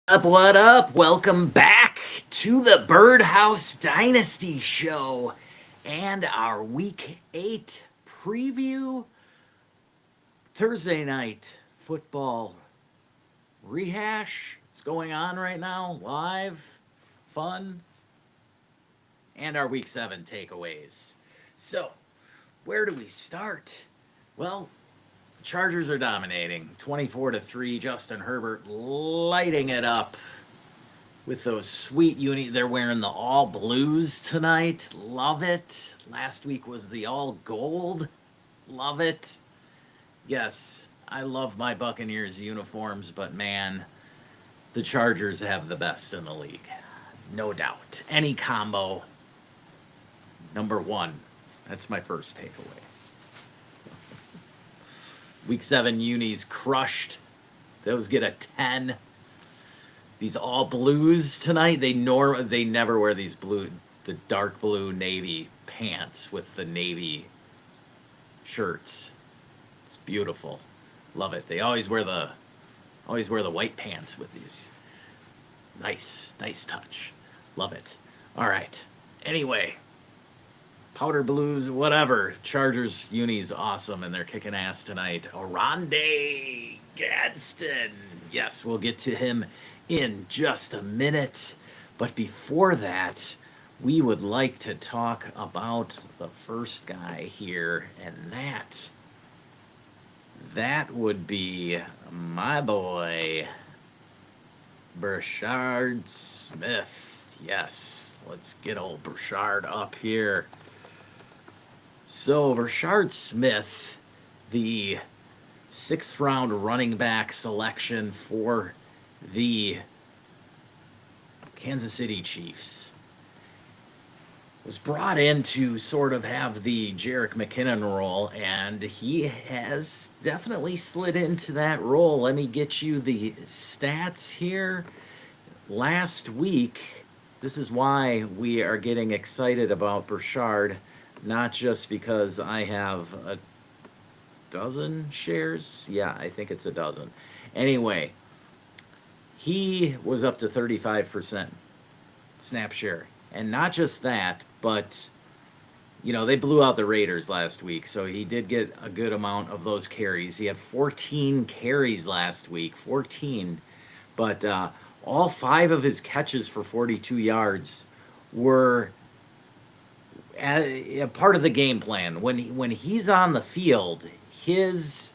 What up? Welcome back to the Birdhouse Dynasty Show and our Week 8 preview. Thursday night football rehash. It's going on right now, live, fun, and our Week 7 takeaways. So, where do we start? Well, Chargers are dominating 24-3. Justin Herbert lighting it up with those sweet they're wearing the all blues tonight. Love it. Last week was the all gold. Love it. Yes, I love my Buccaneers uniforms, but man, the Chargers have the best in the league. No doubt. Any combo, number one. That's my first takeaway. Week 7 unis crushed. Those get a 10. These all blues tonight. They never wear these the dark blue navy pants with the navy shirts. It's beautiful. Love it. They always wear the white pants with these. Nice touch. Love it. All right. Anyway, powder blues, whatever. Chargers uni's awesome, and they're kicking ass tonight. Oronde Gadsden. Yes, we'll get to him in just a minute. But before that, we would like to talk about the first guy here, and that would be my boy, Brashard Smith. Yes, let's get old Brashard up here. So, Brashard Smith, the 6th round running back selection for the Kansas City Chiefs, was brought in to sort of have the Jerick McKinnon role, and he has definitely slid into that role. Let me get you the stats here. Last week, this is why we are getting excited about Brashard, not just because I have a dozen shares. Yeah, I think it's a dozen. Anyway, he was up to 35% snap share. And not just that, but, they blew out the Raiders last week, so he did get a good amount of those carries. He had 14 carries last week, 14. But all 5 of his catches for 42 yards were a part of the game plan. When he's on the field, his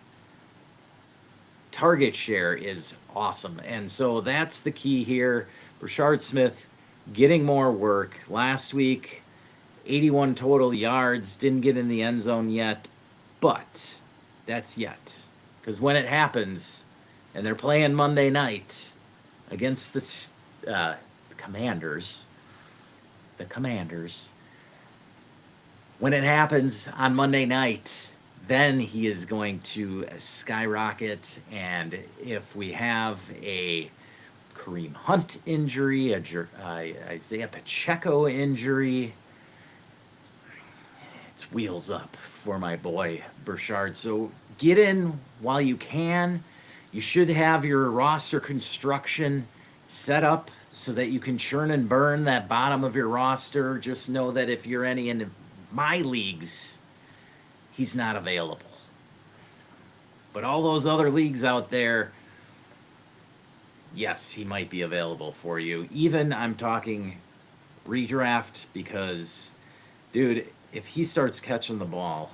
target share is awesome. And so that's the key here. Brashard Smith getting more work. Last week, 81 total yards. Didn't get in the end zone yet. But that's yet. Because when it happens, and they're playing Monday night against the Commanders, when it happens on Monday night, then he is going to skyrocket. And if we have a Kareem Hunt injury, Isaiah Pacheco injury, it's wheels up for my boy Brashard. So get in while you can. You should have your roster construction set up so that you can churn and burn that bottom of your roster. Just know that if you're any in my leagues, he's not available. But all those other leagues out there, yes, he might be available for you. Even I'm talking redraft, because, dude, if he starts catching the ball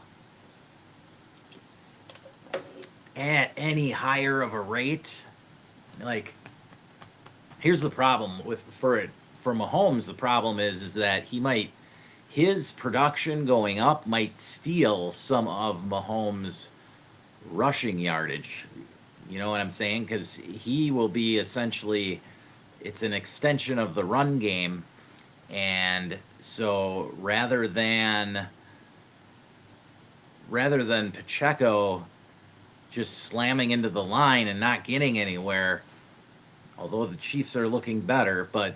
at any higher of a rate, here's the problem for Mahomes. The problem is that his production going up might steal some of Mahomes' rushing yardage. You know what I'm saying? Because he will be essentially, it's an extension of the run game. And so rather than Pacheco just slamming into the line and not getting anywhere, although the Chiefs are looking better, but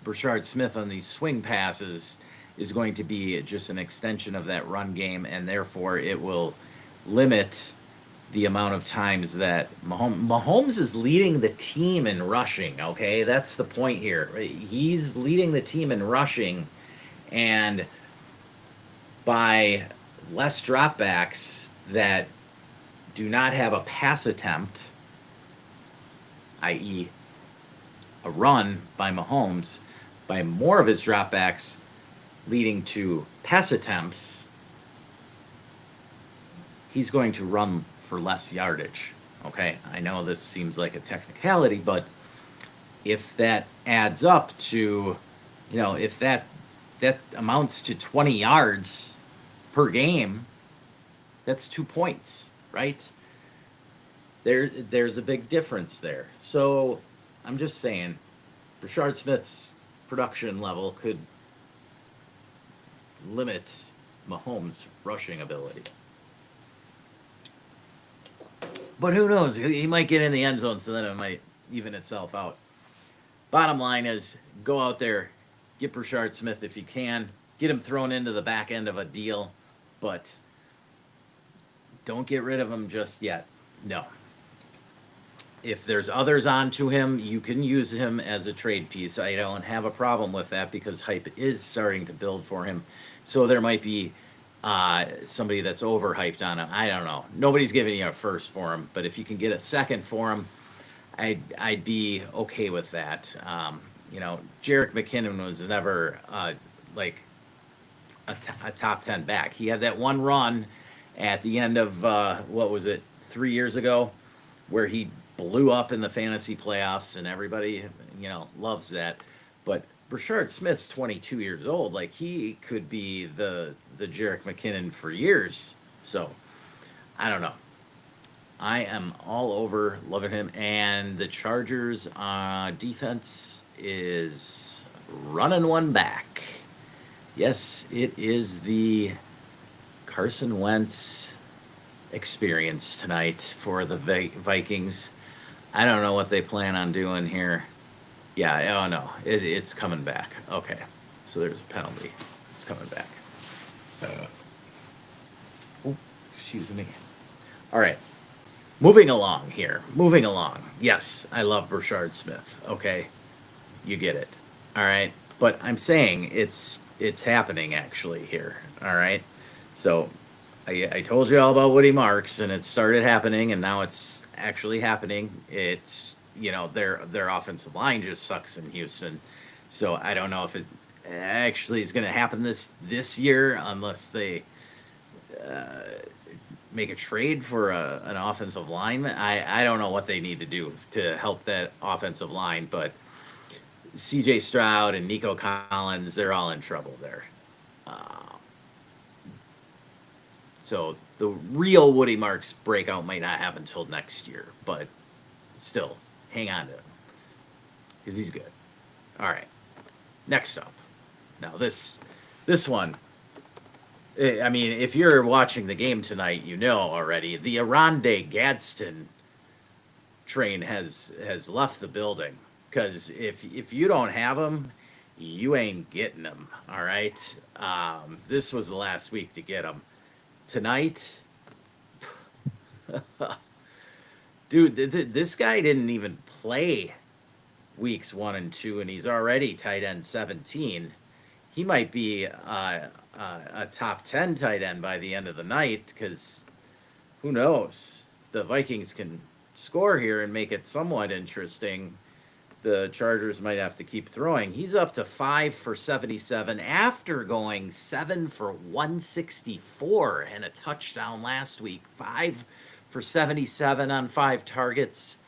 Brashard Smith on these swing passes is going to be just an extension of that run game, and therefore it will limit the amount of times that Mahomes is leading the team in rushing. Okay, that's the point here. He's leading the team in rushing, and by less dropbacks that do not have a pass attempt, i.e., a run by Mahomes, by more of his dropbacks leading to pass attempts, he's going to run for less yardage. Okay, I know this seems like a technicality, but if that adds up to, if that amounts to 20 yards per game, that's 2 points, right? There's a big difference there. So I'm just saying, Rashard Smith's production level could limit Mahomes' rushing ability. But who knows? He might get in the end zone, so then it might even itself out. Bottom line is, go out there, get Rashard Smith if you can, get him thrown into the back end of a deal, but don't get rid of him just yet. No. If there's others onto him, you can use him as a trade piece. I don't have a problem with that because hype is starting to build for him. So there might be somebody that's overhyped on him. I don't know. Nobody's giving you a first for him, but if you can get a second for him, I'd be okay with that. Jerick McKinnon was never like a top 10 back. He had that one run at the end of what was it, 3 years ago, where he blew up in the fantasy playoffs, and everybody loves that. But Rashard Smith's 22 years old. Like, he could be the Jerick McKinnon for years. So I don't know. I am all over loving him, and the Chargers defense is running one back. Yes, it is the Carson Wentz experience tonight for the Vikings. I don't know what they plan on doing here. Yeah, oh no, it's coming back. Okay, so there's a penalty. It's coming back. Oh, excuse me. All right. Moving along here. Moving along. Yes, I love Rashard Smith. Okay, you get it. All right, but I'm saying it's happening actually here. All right, so I told you all about Woody Marks, and it started happening, and now it's actually happening. It's their offensive line just sucks in Houston, so I don't know if it actually is going to happen this year unless they make a trade for an offensive lineman. I don't know what they need to do to help that offensive line, but C.J. Stroud and Nico Collins, they're all in trouble there. So the real Woody Marks breakout might not happen until next year, but still, hang on to him because he's good. All right, next up. Now this one. I mean, if you're watching the game tonight, you know already the Arande Gadsden train has left the building, because if you don't have him, you ain't getting him. All right, this was the last week to get him. Tonight, dude, this guy didn't even play weeks 1 and 2, and he's already tight end 17. He might be a top 10 tight end by the end of the night, because who knows? If the Vikings can score here and make it somewhat interesting, the Chargers might have to keep throwing. He's up to 5 for 77 after going 7 for 164 and a touchdown last week. 5 for 77 on 5 targets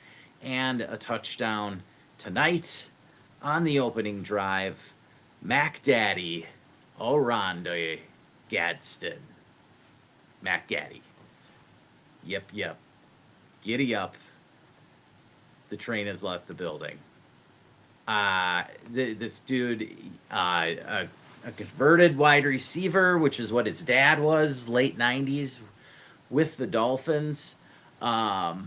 and a touchdown tonight on the opening drive. Mac Daddy, Arande Gadsden. Mac Gaddy. Yep. Giddy up. The train has left the building. This dude, a converted wide receiver, which is what his dad was, late 90s, with the Dolphins, who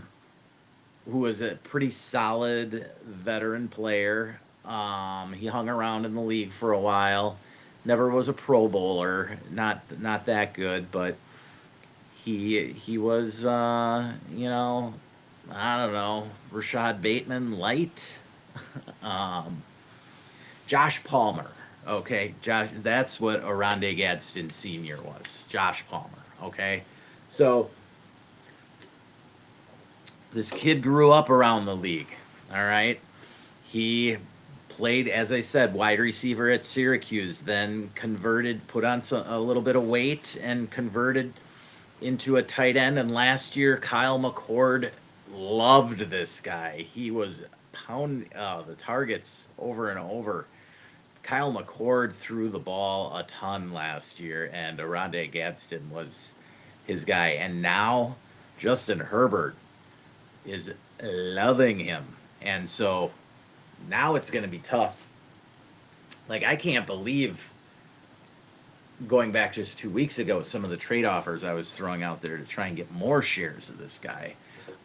was a pretty solid veteran player. He hung around in the league for a while. Never was a Pro Bowler, not that good, but he was I don't know, Rashad Bateman light. um, Josh Palmer. Okay, Josh. That's what Oronde Gadsden Sr. was. Josh Palmer. Okay, so this kid grew up around the league. All right, he played, as I said, wide receiver at Syracuse. Then converted, put on a little bit of weight, and converted into a tight end. And last year, Kyle McCord loved this guy. He was pounding the targets over and over. Kyle McCord threw the ball a ton last year, and Oronde Gadsden was his guy. And now Justin Herbert is loving him. And so now it's going to be tough. Like, I can't believe, going back just 2 weeks ago, some of the trade offers I was throwing out there to try and get more shares of this guy.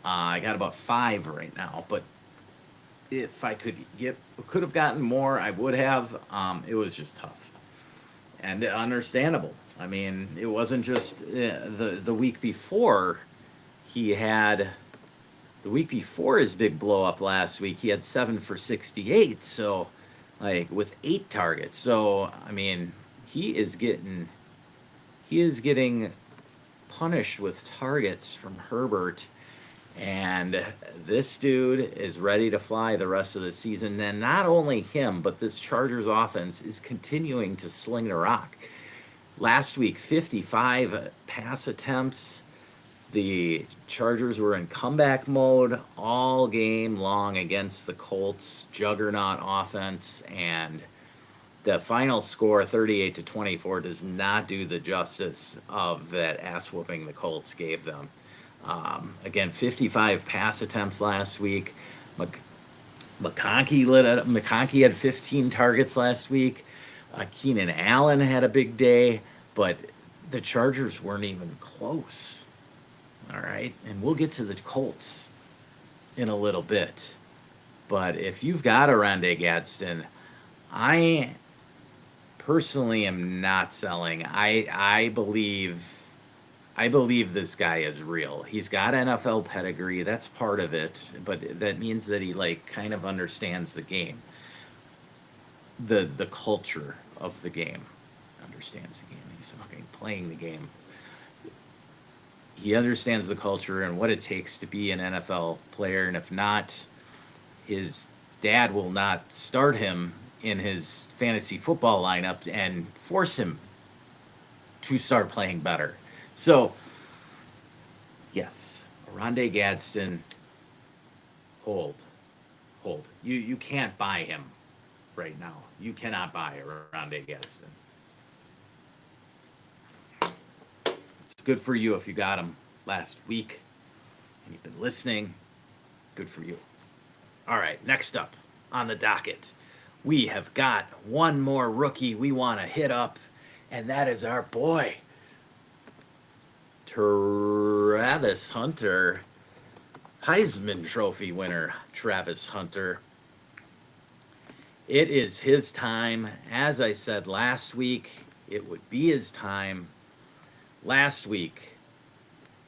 I got about 5 right now, but if I could have gotten more, I would have. It was just tough and understandable. I mean, it wasn't just the week before. He had the week before his big blow up last week. He had 7 for 68. So, like, with 8 targets. So I mean, he is getting punished with targets from Herbert. And this dude is ready to fly the rest of the season. And not only him, but this Chargers offense is continuing to sling the rock. Last week, 55 pass attempts. The Chargers were in comeback mode all game long against the Colts juggernaut offense. And the final score, 38-24, does not do the justice of that ass whooping the Colts gave them. Again, 55 pass attempts last week. McConkey lit it up. McConkey had 15 targets last week. Keenan Allen had a big day, but the Chargers weren't even close. All right, and we'll get to the Colts in a little bit. But if you've got Oronde Gadsden, I personally am not selling. I believe this guy is real. He's got NFL pedigree. That's part of it, but that means that he kind of understands the game, the culture of the game. Understands the game. He's fucking playing the game. He understands the culture and what it takes to be an NFL player, and if not, his dad will not start him in his fantasy football lineup and force him to start playing better. So, yes, Oronde Gadsden, hold. You can't buy him right now. You cannot buy Oronde Gadsden. It's good for you if you got him last week and you've been listening. Good for you. All right, next up on the docket, we have got one more rookie we want to hit up, and that is our boy, Travis Hunter, Heisman Trophy winner, Travis Hunter. It is his time. As I said last week, it would be his time. Last week,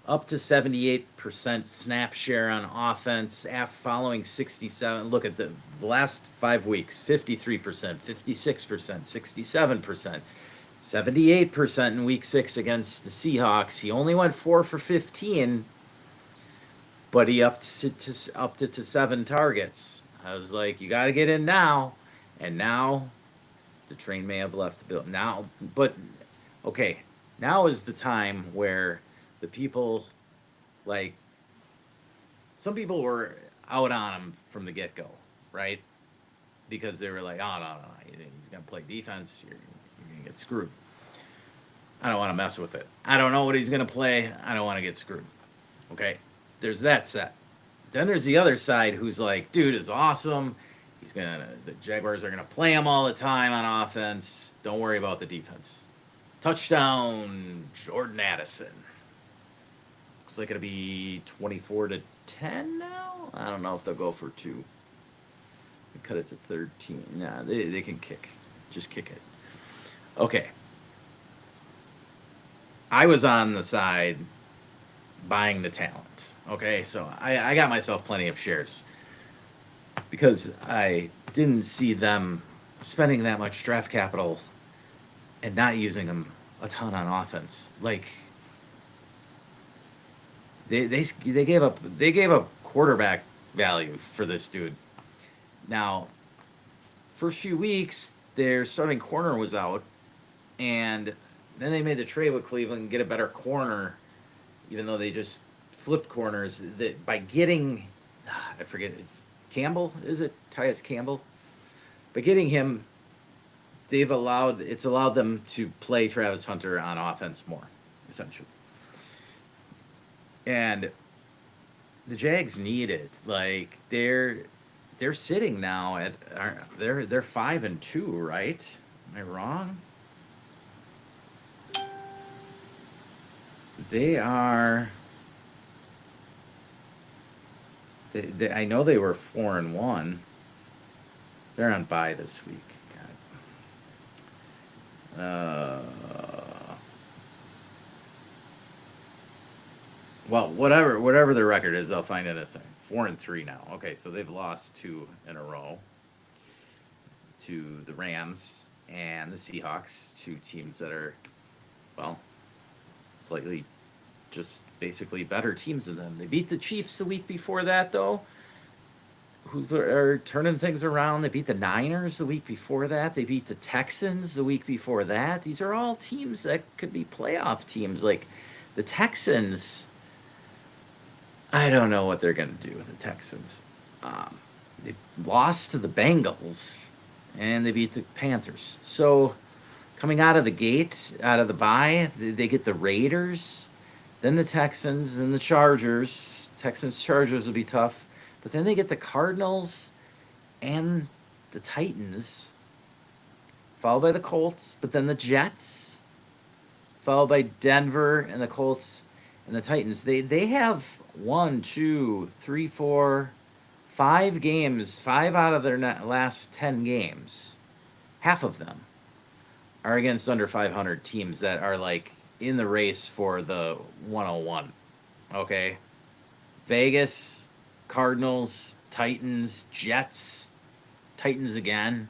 up to 78% snap share on offense after following 67. Look at the last 5 weeks, 53%, 56%, 67%. 78% in week 6 against the Seahawks. He only went 4 for 15, but he upped it to 7 targets. I was like, you got to get in now. And now the train may have left the building. Now is the time where the people, some people were out on him from the get-go, right? Because they were like, oh, no, he's going to play defense. You're going to get screwed. I don't want to mess with it. I don't know what he's going to play. I don't want to get screwed. Okay? There's that set. Then there's the other side who's like, dude is awesome. The Jaguars are going to play him all the time on offense. Don't worry about the defense. Touchdown, Jordan Addison. Looks like it'll be 24-10 now. I don't know if they'll go for 2. They cut it to 13. Nah, they can kick. Just kick it. Okay. I was on the side buying the talent. Okay, so I got myself plenty of shares because I didn't see them spending that much draft capital and not using them a ton on offense. Like they gave up quarterback value for this dude. Now, first few weeks, their starting corner was out, and then they made the trade with Cleveland and get a better corner, even though they just flipped corners. That by getting, I forget, Campbell, is it Tyus Campbell? By getting him, it's allowed them to play Travis Hunter on offense more, essentially. And the Jags need it. Like they're sitting now at they're 5-2, right? Am I wrong? They are. I know they were 4-1. They're on bye this week. God. Well, whatever their record is, I'll find it in a second. 4-3 now. Okay, so they've lost 2 in a row to the Rams and the Seahawks, 2 teams that are, well, slightly just basically better teams than them. They beat the Chiefs the week before that, though, who are turning things around. They beat the Niners the week before that. They beat the Texans the week before that. These are all teams that could be playoff teams. Like the Texans, I don't know what they're going to do with the Texans. They lost to the Bengals, and they beat the Panthers. So coming out of the gate, out of the bye, they get the Raiders, then the Texans, then the Chargers. Texans-Chargers will be tough. But then they get the Cardinals and the Titans, followed by the Colts, but then the Jets, followed by Denver and the Colts and the Titans. They have 1, 2, 3, 4, 5 games, 5 out of their last 10 games. Half of them are against under 500 teams that are like in the race for the 101. Okay? Vegas, Cardinals, Titans, Jets, Titans again.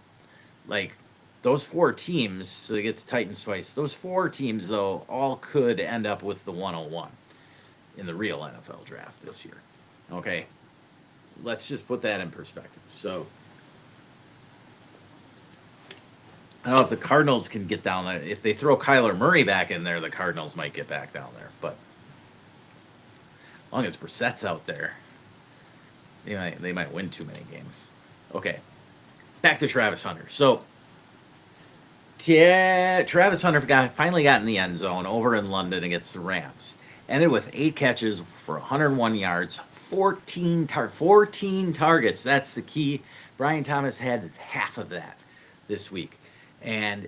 Like those 4 teams, so they get the Titans twice. Those 4 teams, though, all could end up with the 101 in the real NFL draft this year. Okay? Let's just put that in perspective. So I don't know if the Cardinals can get down there. If they throw Kyler Murray back in there, the Cardinals might get back down there. But as long as Brissett's out there, they might win too many games. Okay, back to Travis Hunter. So, yeah, Travis Hunter finally got in the end zone over in London against the Rams. Ended with 8 catches for 101 yards, 14 targets. That's the key. Brian Thomas had half of that this week. And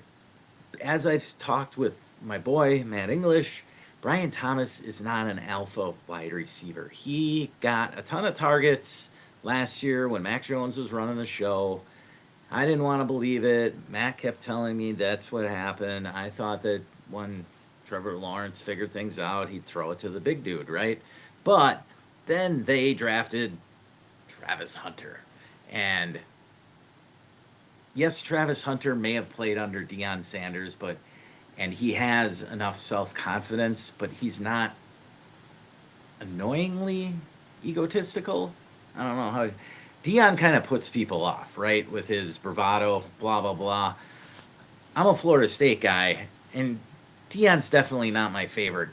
as I've talked with my boy, Matt English, Brian Thomas is not an alpha wide receiver. He got a ton of targets last year when Mac Jones was running the show. I didn't want to believe it. Matt kept telling me that's what happened. I thought that when Trevor Lawrence figured things out, he'd throw it to the big dude, right? But then they drafted Travis Hunter. And yes, Travis Hunter may have played under Deion Sanders, and he has enough self-confidence, but he's not annoyingly egotistical. I don't know how. Deion kind of puts people off, right, with his bravado, blah, blah, blah. I'm a Florida State guy, and Deion's definitely not my favorite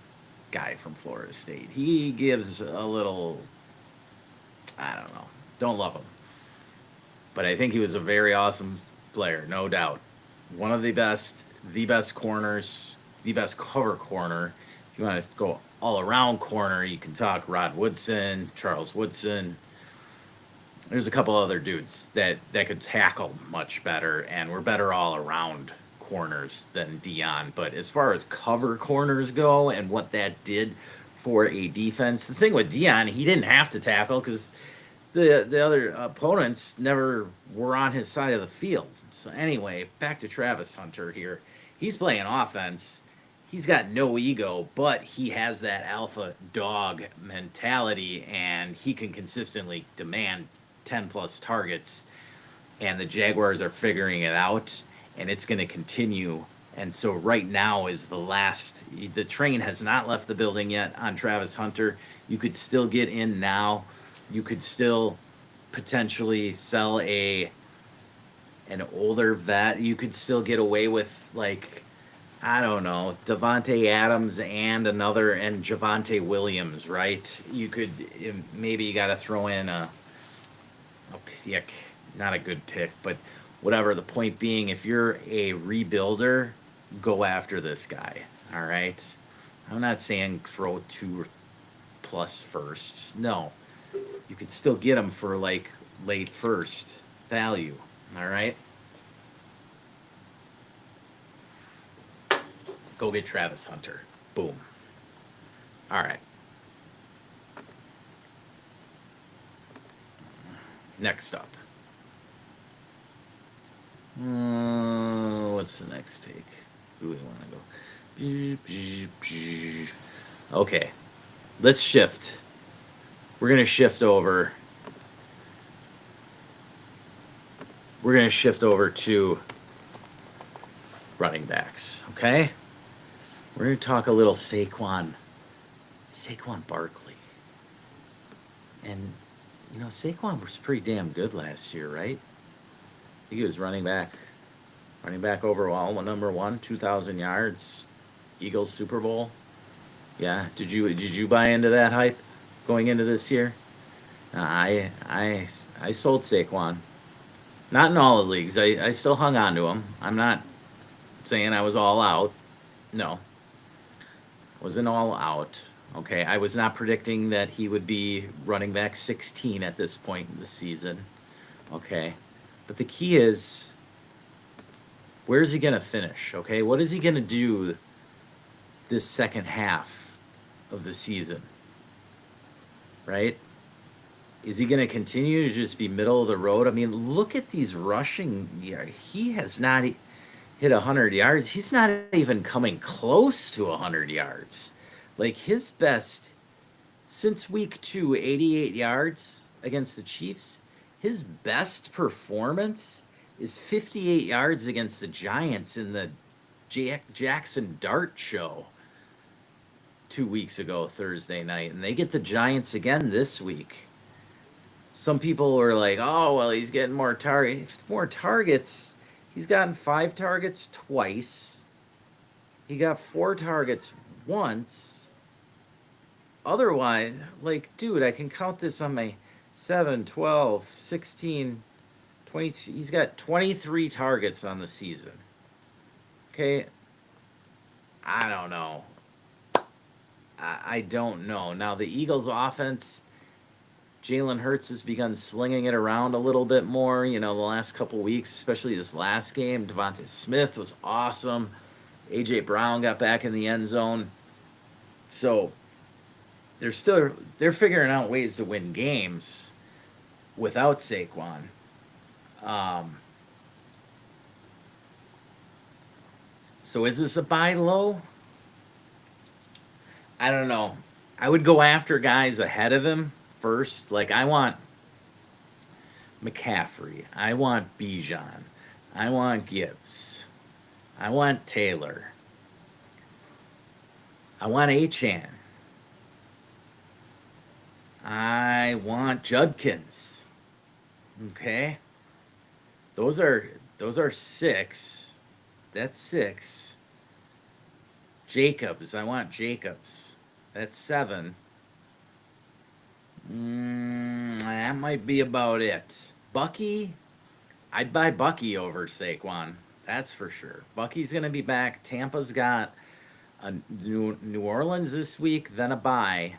guy from Florida State. He gives a little, I don't know, don't love him. But I think he was a very awesome player, no doubt. One of the best corners, the best cover corner. If you want to go all-around corner, you can talk Rod Woodson, Charles Woodson. There's a couple other dudes that could tackle much better and were better all-around corners than Deion. But as far as cover corners go and what that did for a defense, the thing with Deion, he didn't have to tackle because the other opponents never were on his side of the field. So anyway, back to Travis Hunter here. He's playing offense, he's got no ego, but he has that alpha dog mentality, and he can consistently demand 10 plus targets. And the Jaguars are figuring it out, and it's going to continue. And so right now is the train has not left the building yet on Travis Hunter. You could still get in now. You could still potentially sell an older vet. You could still get away with, like, I don't know, Devontae Adams and Javonte Williams, right? You could, maybe you got to throw in a pick, not a good pick, but whatever. The point being, if you're a rebuilder, go after this guy. All right. I'm not saying throw 2 plus firsts. No, you could still get him for like late first value. All right. Go get Travis Hunter. Boom. All right. Next up. What's the next take? Who do we want to go? Okay. Let's shift. We're going to shift over. We're going to shift over to running backs. Okay? We're going to talk a little Saquon Barkley. And, you know, Saquon was pretty damn good last year, right? He was running back overall, number 1, 2,000 yards, Eagles Super Bowl. Yeah, did you buy into that hype going into this year? I sold Saquon. Not in all the leagues. I still hung on to him. I'm not saying I was all out. No. Wasn't all out. Okay, I was not predicting that he would be running back 16 at this point in the season. Okay. But the key is, where's he going to finish? Okay, what is he going to do this second half of the season? Right? Is he going to continue to just be middle of the road? I mean, look at these rushing yards. He has not hit 100 yards. He's not even coming close to 100 yards. Like, his best since week 2, 88 yards against the Chiefs. His best performance is 58 yards against the Giants in the Jackson Dart show 2 weeks ago, Thursday night. And they get the Giants again this week. Some people were like, oh, well, he's getting more targets. He's gotten 5 targets twice. He got 4 targets once. Otherwise, like, dude, I can count this on my 7, 12, 16, 22. He's got 23 targets on the season. Okay. I don't know. I don't know. Now, the Eagles' offense, Jalen Hurts has begun slinging it around a little bit more, you know, the last couple weeks, especially this last game. Devontae Smith was awesome. A.J. Brown got back in the end zone. So they're figuring out ways to win games without Saquon. So is this a buy low? I don't know. I would go after guys ahead of him first. Like, I want McCaffrey. I want Bijan. I want Gibbs. I want Taylor. I want Achane. I want Judkins. Okay? Those are 6. That's 6. Jacobs. I want Jacobs. That's 7. That might be about it. Bucky. I'd buy Bucky over Saquon. That's for sure. Bucky's going to be back. Tampa's got a New Orleans this week, then a bye,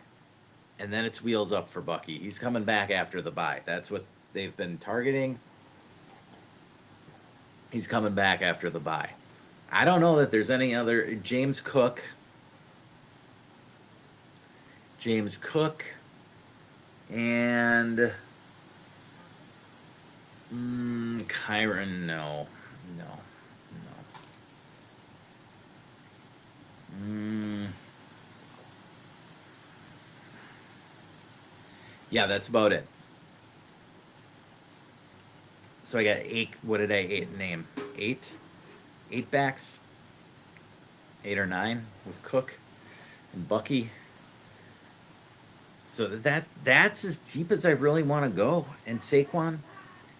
and then it's wheels up for Bucky. He's coming back after the bye. That's what they've been targeting. He's coming back after the bye. I don't know that there's any other. James Cook. And Kyron, no. Yeah, that's about it. So I got eight. What did I name? Eight? Eight backs? Eight or nine with Cook and Bucky. So that's as deep as I really want to go. And Saquon.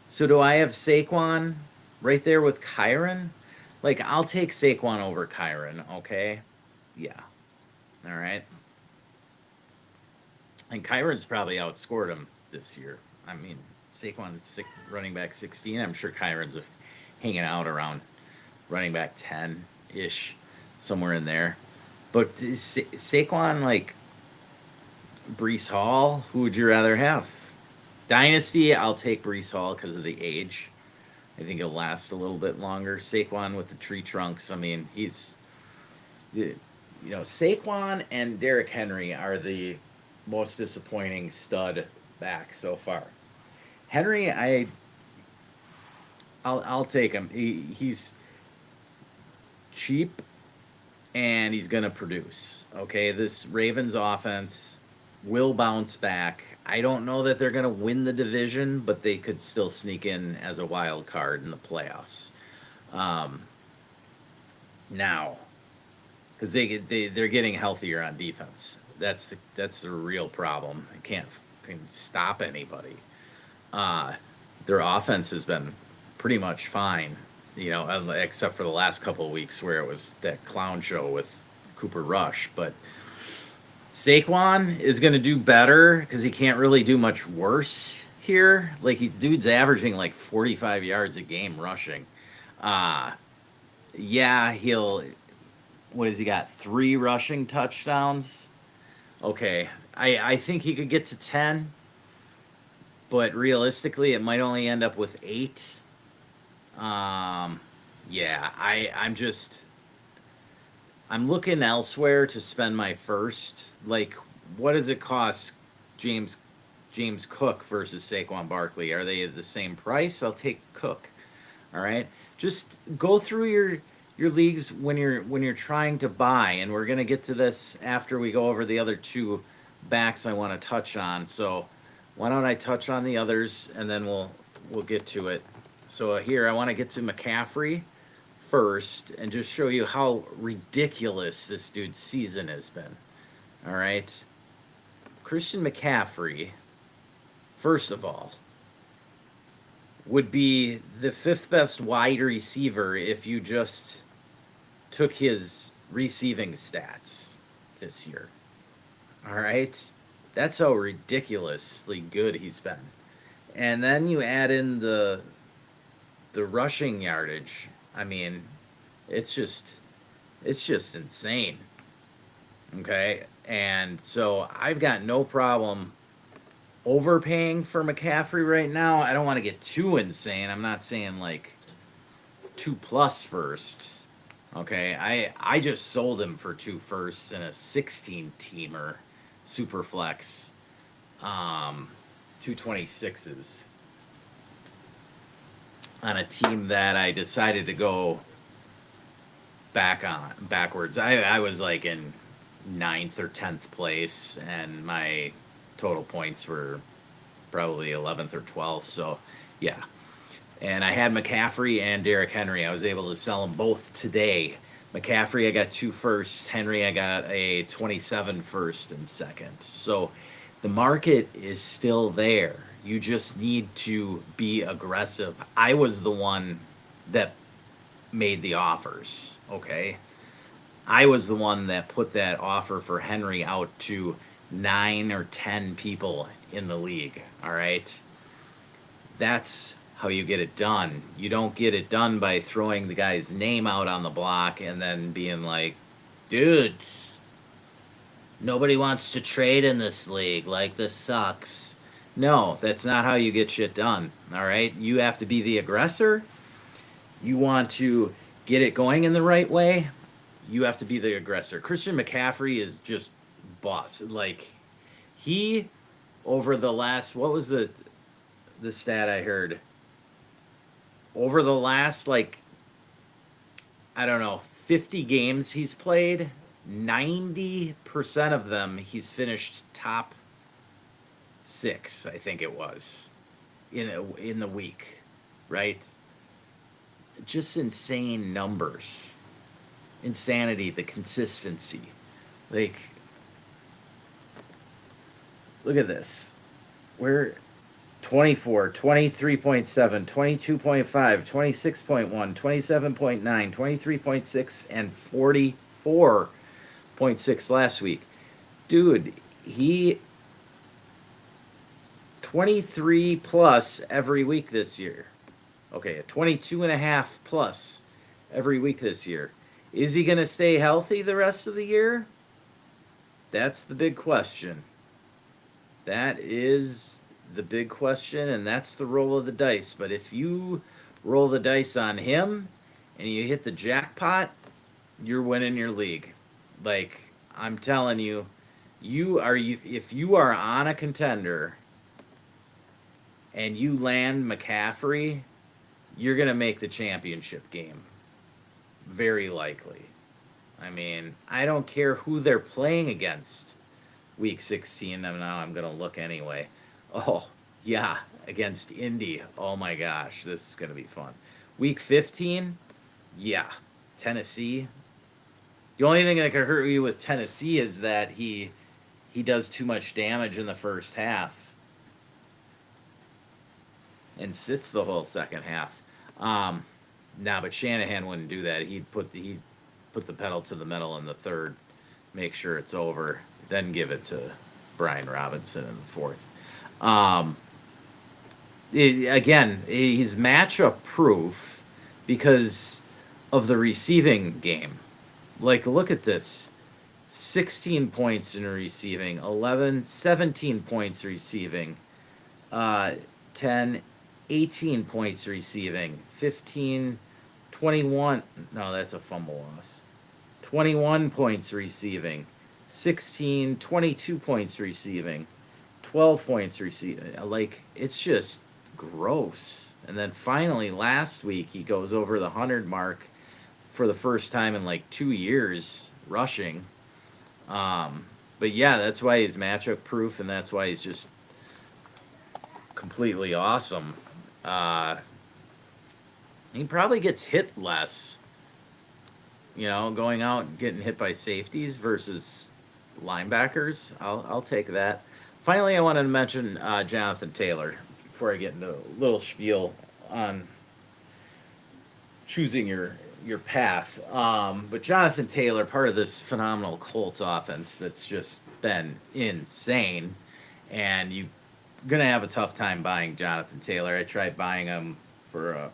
So do I have Saquon right there with Kyron? Like, I'll take Saquon over Kyron, okay? Yeah. All right. And Kyron's probably outscored him this year. I mean, Saquon is running back 16. I'm sure Kyron's hanging out around running back 10 ish, somewhere in there. But Saquon, like Brees Hall, who would you rather have? Dynasty, I'll take Brees Hall because of the age. I think he'll last a little bit longer. Saquon with the tree trunks. I mean, Saquon and Derrick Henry are the most disappointing stud back so far. Henry, I'll take him. He's cheap and he's gonna produce. Okay, this Ravens offense will bounce back. I don't know that they're gonna win the division, but they could still sneak in as a wild card in the playoffs. Um, Now, because they're getting healthier on defense. That's the real problem. They can't stop anybody. Uh, their offense has been pretty much fine, except for the last couple of weeks where it was that clown show with Cooper Rush. But Saquon is going to do better because he can't really do much worse here. Like, dude's averaging like 45 yards a game rushing. Uh, yeah, what has he got? 3 rushing touchdowns. Okay, I think he could get to 10, but realistically, it might only end up with 8. Yeah, I'm looking elsewhere to spend my first. Like, what does it cost James James Cook versus Saquon Barkley? Are they the same price? I'll take Cook. All right. Just go through your leagues when you're trying to buy, and we're gonna get to this after we go over the other 2 backs I want to touch on. So why don't I touch on the others and then we'll get to it. So here I want to get to McCaffrey first and just show you how ridiculous this dude's season has been. All right. Christian McCaffrey, first of all, would be the 5th best wide receiver if you just took his receiving stats this year. All right? That's how ridiculously good he's been. And then you add in the rushing yardage. I mean, it's just insane. Okay? And so I've got no problem overpaying for McCaffrey right now. I don't want to get too insane. I'm not saying like 2+ firsts. Okay, I just sold him for 2 firsts and a 16-teamer super flex, 226s on a team that I decided to go backwards. I was like in 9th or 10th place, and my total points were probably 11th or 12th. So, yeah. And I had McCaffrey and Derrick Henry. I was able to sell them both today. McCaffrey, I got 2 firsts. Henry, I got a 27 first and second. So the market is still there. You just need to be aggressive. I was the one that made the offers, okay? I was the one that put that offer for Henry out to 9 or 10 people in the league, all right? That's how you get it done. You don't get it done by throwing the guy's name out on the block and then being like, dudes, nobody wants to trade in this league. Like, this sucks. No, that's not how you get shit done, all right? You have to be the aggressor. You want to get it going in the right way. You have to be the aggressor. Christian McCaffrey is just boss. Like, he, over the last, what was the stat I heard? Over the last, like, I don't know, 50 games he's played, 90% of them he's finished top six, I think it was, in the week, right? Just insane numbers, insanity, the consistency. Like, look at this. We're 24, 23.7, 22.5, 26.1, 27.9, 23.6, and 44.6 last week. Dude, he 23 plus every week this year. Okay, a 22 and a half plus every week this year. Is he going to stay healthy the rest of the year? That's the big question. That is the big question, and that's the roll of the dice. But if you roll the dice on him and you hit the jackpot, you're winning your league. Like, I'm telling you, if you are on a contender and you land McCaffrey, you're going to make the championship game. Very likely. I mean, I don't care who they're playing against week 16. Now I'm going to look anyway. Oh, yeah, against Indy. Oh my gosh, this is going to be fun. Week 15, yeah, Tennessee. The only thing that could hurt you with Tennessee is that he does too much damage in the first half and sits the whole second half. But Shanahan wouldn't do that. He'd put the pedal to the metal in the third, make sure it's over, then give it to Brian Robinson in the fourth. Again, he's matchup proof because of the receiving game. Like, look at this. 16 points in receiving, 17 points receiving, 10, 18 points receiving, 15, 21. No, that's a fumble loss. 21 points receiving, 16, 22 points receiving, 12 points receiving. Like, it's just gross. And then finally, last week, he goes over the 100 mark for the first time in like 2 years rushing. But yeah, that's why he's matchup proof, and that's why he's just completely awesome. He probably gets hit less, going out and getting hit by safeties versus linebackers. I'll take that. Finally, I wanted to mention Jonathan Taylor before I get into a little spiel on choosing your path. But Jonathan Taylor, part of this phenomenal Colts offense that's just been insane, and you're going to have a tough time buying Jonathan Taylor. I tried buying him for a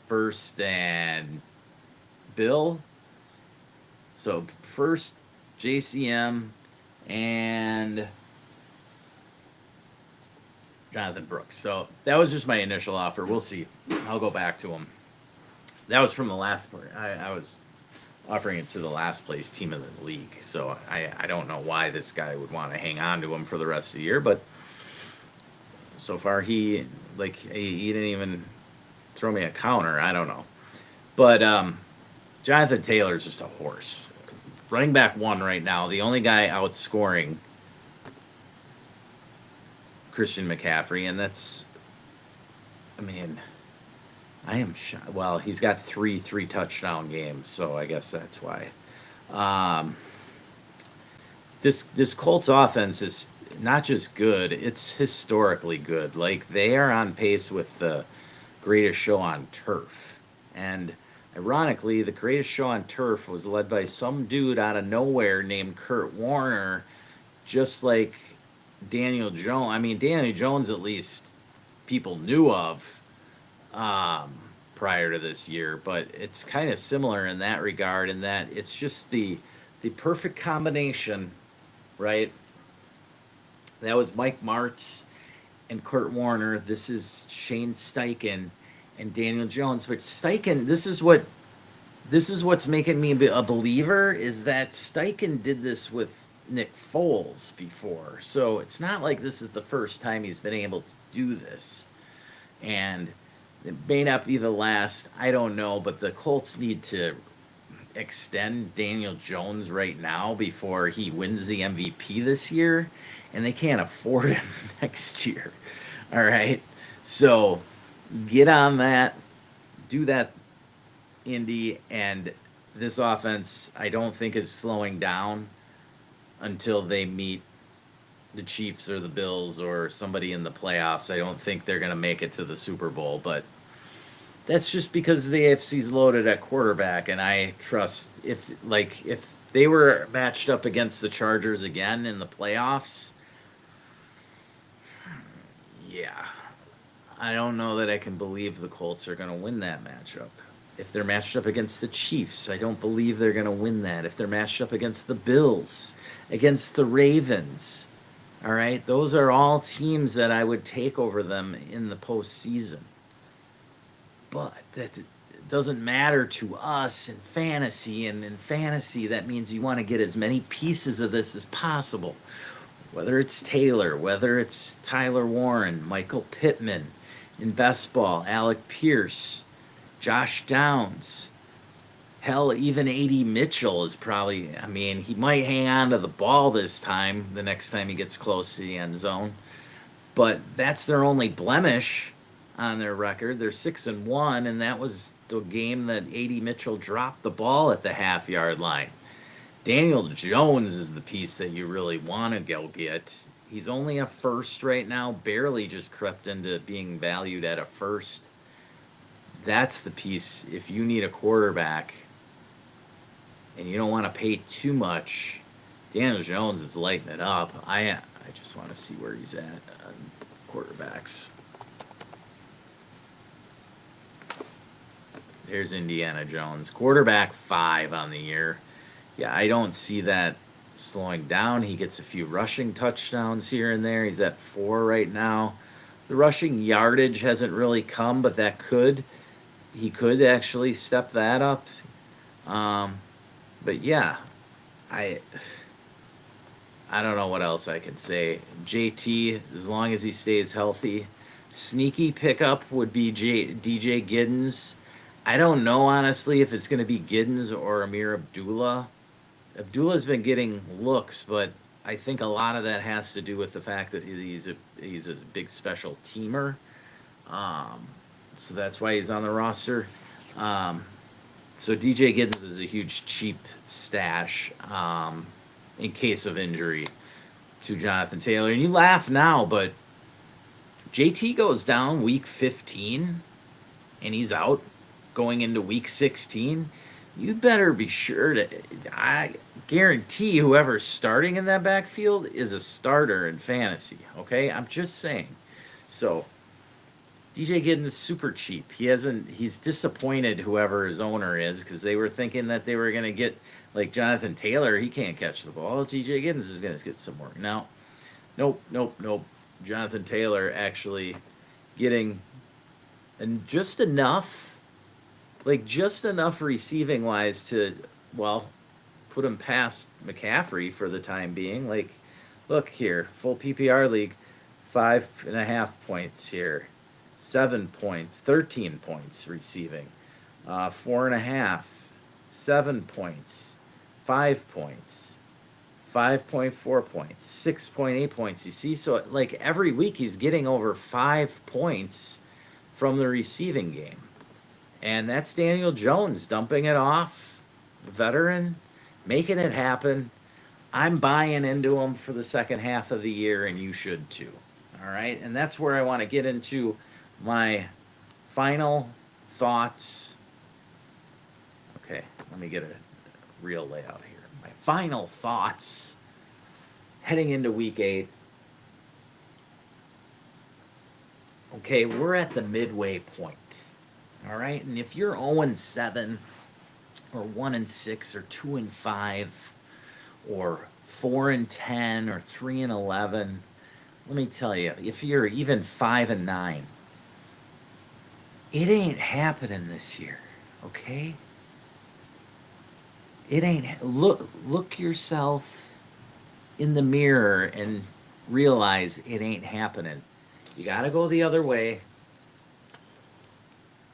first and Bill. So first, JCM, and Jonathan Brooks. So that was just my initial offer. We'll see. I'll go back to him. That was from the last part. I was offering it to the last place team in the league. So I don't know why this guy would want to hang on to him for the rest of the year. But so far he didn't even throw me a counter. I don't know. But Jonathan Taylor is just a horse. Running back one right now. The only guy outscoring Christian McCaffrey. And that's, I am shocked. Well, he's got three touchdown games, so I guess that's why. This Colts offense is not just good; it's historically good. Like, they are on pace with the greatest show on turf, and ironically, the greatest show on turf was led by some dude out of nowhere named Kurt Warner, just like Daniel Jones. Daniel Jones, at least people knew of prior to this year, but it's kind of similar in that regard, in that it's just the perfect combination, right? That was Mike Martz and Kurt Warner. This is Shane Steichen and Daniel Jones. But Steichen, this is what's making me a believer, is that Steichen did this with Nick Foles before. So it's not like this is the first time he's been able to do this. And it may not be the last, I don't know, but the Colts need to extend Daniel Jones right now before he wins the MVP this year, and they can't afford him next year. All right. So get on that. Do that, Indy. And this offense, I don't think is slowing down until they meet the Chiefs or the Bills or somebody in the playoffs. I don't think they're going to make it to the Super Bowl, but that's just because the AFC's loaded at quarterback, and I trust if they were matched up against the Chargers again in the playoffs, yeah, I don't know that I can believe the Colts are going to win that matchup. If they're matched up against the Chiefs, I don't believe they're going to win that. If they're matched up against the Bills, against the Ravens, all right, those are all teams that I would take over them in the postseason. But that doesn't matter to us in fantasy. And in fantasy, that means you want to get as many pieces of this as possible. Whether it's Taylor, whether it's Tyler Warren, Michael Pittman, in best ball, Alec Pierce, Josh Downs. Hell, even A.D. Mitchell is probably, I mean, he might hang on to the ball this time, the next time he gets close to the end zone. But that's their only blemish on their record. They're 6-1, and that was the game that A.D. Mitchell dropped the ball at the half-yard line. Daniel Jones is the piece that you really want to go get. He's only a first right now, barely just crept into being valued at a first. That's the piece. If you need a quarterback and you don't want to pay too much, Daniel Jones is lighting it up. I just want to see where he's at on quarterbacks. There's Indiana Jones. Quarterback 5 on the year. Yeah, I don't see that slowing down. He gets a few rushing touchdowns here and there. He's at 4 right now. The rushing yardage hasn't really come, but he could actually step that up. But yeah, I don't know what else I can say. JT, as long as he stays healthy. Sneaky pickup would be DJ Giddens. I don't know, honestly, if it's going to be Giddens or Amir Abdullah. Abdullah's been getting looks, but I think a lot of that has to do with the fact that he's a big special teamer. So that's why he's on the roster. So DJ Giddens is a huge cheap stash in case of injury to Jonathan Taylor. And you laugh now, but JT goes down week 15 and he's out going into week 16. You better be sure to, I guarantee whoever's starting in that backfield is a starter in fantasy, okay? I'm just saying. So DJ Giddens is super cheap. He's disappointed whoever his owner is because they were thinking that they were going to get like Jonathan Taylor. He can't catch the ball. DJ Giddens is going to get some work. Now, nope. Jonathan Taylor actually getting just enough receiving wise to, well, put him past McCaffrey for the time being. Like, look here, full PPR league, 5.5 points here, 7 points, 13 points receiving, 4.5, 7 points, 5 points, 5.4 points, 6.8 points. You see, so like every week he's getting over 5 points from the receiving game. And that's Daniel Jones dumping it off, veteran, making it happen. I'm buying into him for the second half of the year, and you should too. All right? And that's where I want to get into my final thoughts. Okay, let me get a real layout here. My final thoughts heading into week 8. Okay, we're at the midway point. All right, and if you're 0-7 or 1-6 or 2-5 or 4-10 or 3-11, let me tell you, if you're even 5-9, it ain't happening this year, okay? It ain't. Look yourself in the mirror and realize it ain't happening. You got to go the other way.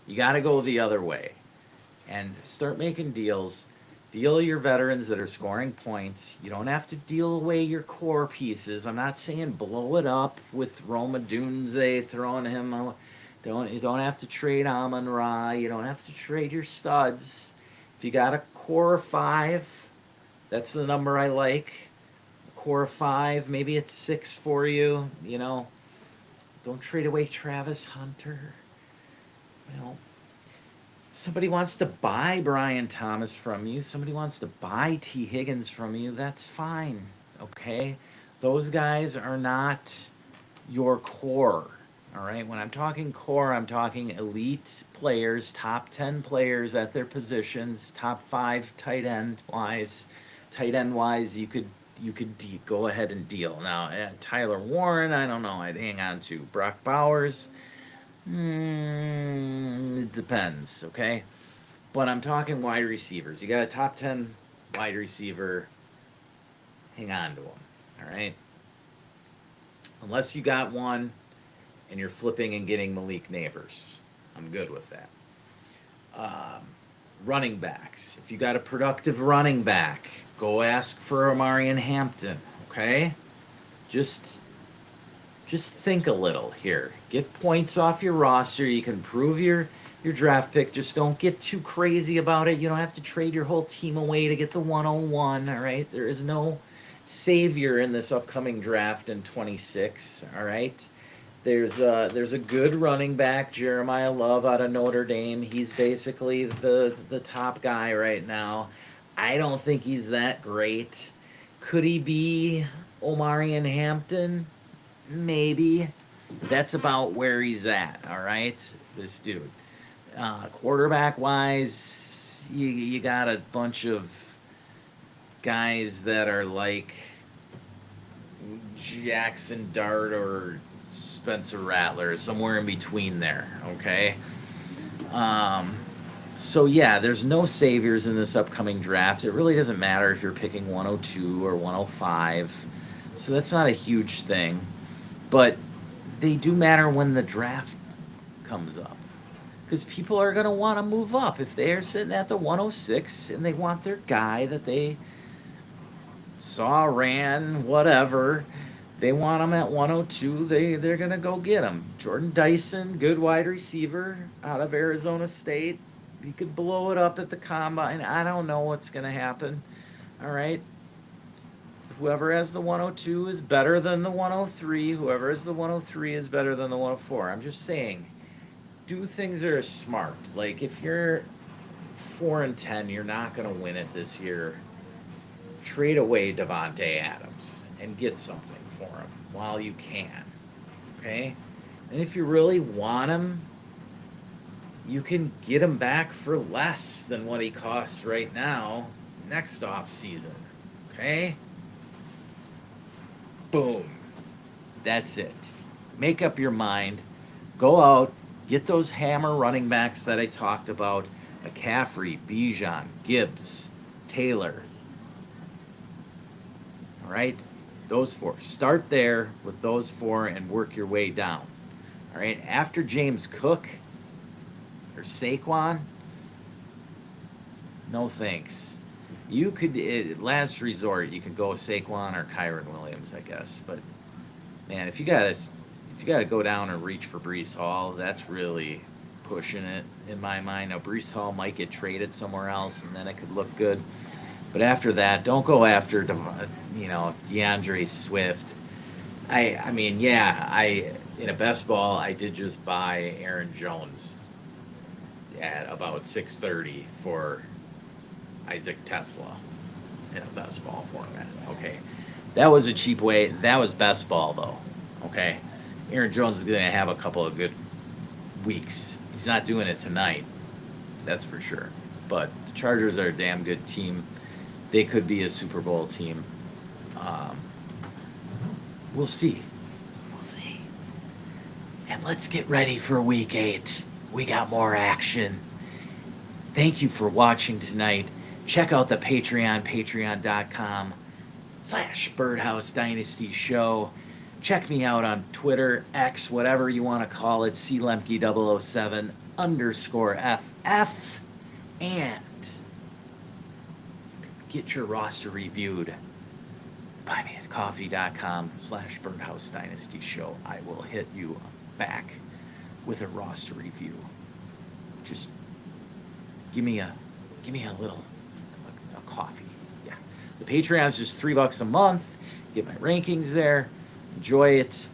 You got to go the other way and start making deals. Deal your veterans that are scoring points. You don't have to deal away your core pieces. I'm not saying blow it up with Roma Dunze throwing him out. You don't have to trade Amon Ra. You don't have to trade your studs. If you got a core of 5, that's the number I like. A core of 5, maybe it's 6 for you. Don't trade away Travis Hunter. If somebody wants to buy Brian Thomas from you, somebody wants to buy T. Higgins from you, that's fine. Okay? Those guys are not your core. All right? When I'm talking core, I'm talking elite players, top 10 players at their positions, top 5 tight end wise. Tight end wise, you could go ahead and deal. Now, Tyler Warren, I don't know. I'd hang on to. Brock Bowers, it depends, okay? But I'm talking wide receivers. You got a top 10 wide receiver, hang on to them, all right? Unless you got one and you're flipping and getting Malik Neighbors. I'm good with that. Running backs. If you got a productive running back, go ask for Omarion Hampton, okay? Just think a little here. Get points off your roster. You can improve your draft pick. Just don't get too crazy about it. You don't have to trade your whole team away to get the 101, all right? There is no savior in this upcoming draft in 26, all right? There's a good running back, Jeremiah Love out of Notre Dame. He's basically the top guy right now. I don't think he's that great. Could he be Omarion Hampton? Maybe. That's about where he's at, all right? This dude. Quarterback-wise, you got a bunch of guys that are like Jackson Dart or Spencer Rattler, somewhere in between there, okay? So yeah, there's no saviors in this upcoming draft. It really doesn't matter if you're picking 102 or 105. So that's not a huge thing. But they do matter when the draft comes up. Because people are going to want to move up. If they're sitting at the 106 and they want their guy that they saw ran, whatever, they want him at 102, they're going to go get him. Jordan Dyson, good wide receiver out of Arizona State. He could blow it up at the combine. I don't know what's going to happen. All right. Whoever has the 102 is better than the 103. Whoever has the 103 is better than the 104. I'm just saying, do things that are smart. Like, if you're 4-10, you're not going to win it this year. Trade away Devontae Adams and get something for him while you can. Okay? And if you really want him, you can get him back for less than what he costs right now next off season. Okay? Boom. That's it. Make up your mind. Go out. Get those hammer running backs that I talked about. McCaffrey, Bijan, Gibbs, Taylor. All right? Those 4. Start there with those 4 and work your way down. All right? After James Cook or Saquon, no thanks. You could, last resort, you could go Saquon or Kyron Williams, I guess. But man, if you gotta go down and reach for Breece Hall, that's really pushing it in my mind. Now Breece Hall might get traded somewhere else, and then it could look good. But after that, don't go after DeAndre Swift. I mean, yeah, in a best ball, I did just buy Aaron Jones at about 6:30 for Isaac Tesla in a best ball format. Okay, that was a cheap way. That was best ball though. Okay, Aaron Jones is going to have a couple of good weeks. He's not doing it tonight, that's for sure. But the Chargers are a damn good team. They could be a Super Bowl team. We'll see. We'll see. And let's get ready for Week 8. We got more action. Thank you for watching tonight. Check out the Patreon, patreon.com/Birdhouse Dynasty Show. Check me out on Twitter, X, whatever you want to call it, CLemke007_FF. And get your roster reviewed. buymeacoffee.com/Birdhouse Dynasty Show. I will hit you back with a roster review. Just give me a little a coffee. Yeah. The Patreon's just $3 a month. Get my rankings there. Enjoy it.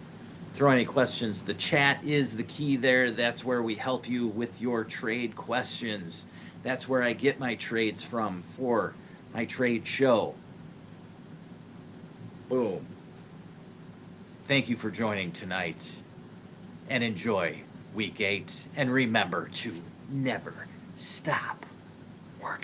Throw any questions. The chat is the key there. That's where we help you with your trade questions. That's where I get my trades from for my trade show. Boom. Thank you for joining tonight. And enjoy week 8. And remember to never stop working.